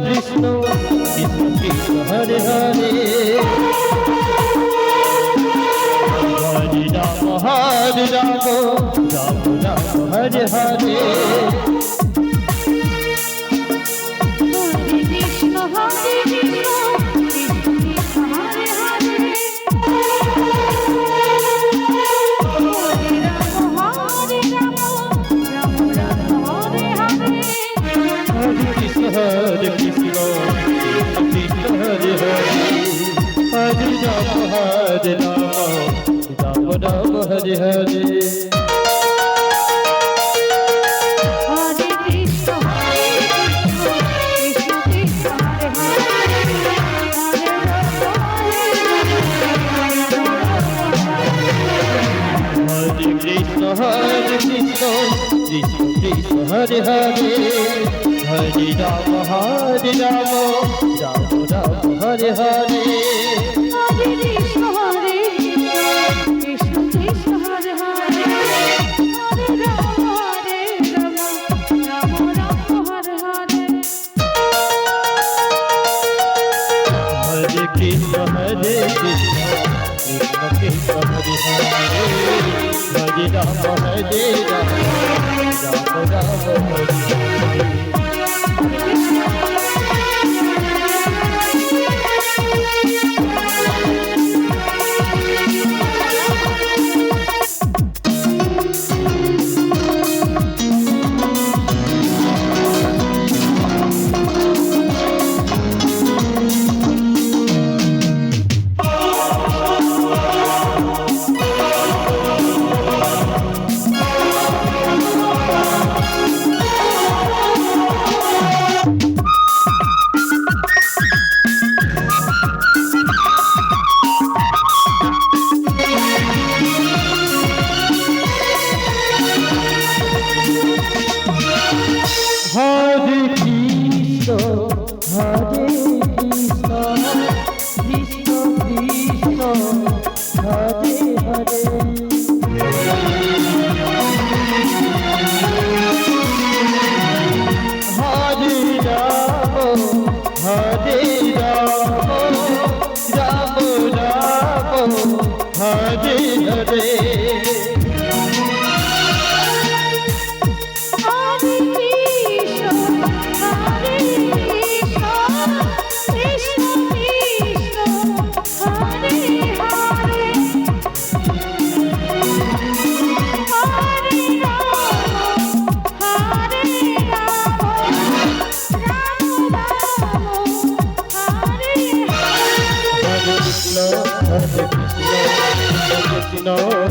Krishna Krishna Krishna Hare Hare Hare Ram Ram Ram Hare Hare Hare Krishna, Krishna Hare Hare, Hare Rama, Rama Rama, Hare Hare. Krishna Krishna Krishna Hare Hare Hare Rama Rama Rama Hare Hare Hare Krishna Krishna Krishna Hare Hare Hare Rama Rama Rama Hare Hare Hare Krishna Krishna Krishna Hare Hare Hare Rama Rama Rama Hare Hare Krishna Hare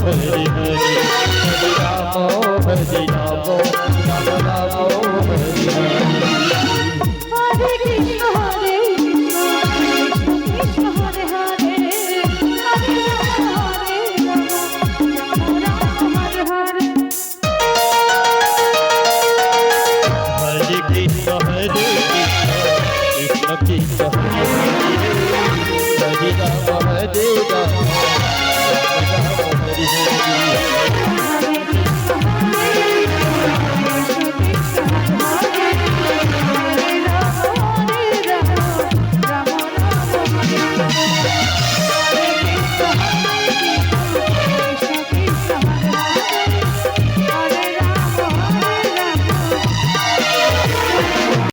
Hare Hare Rama Hare Rama Rama Rama Hare Hare Hare Krishna Krishna Hare Hare Hare Rama Rama Hare Hare Hare Krishna Krishna Krishna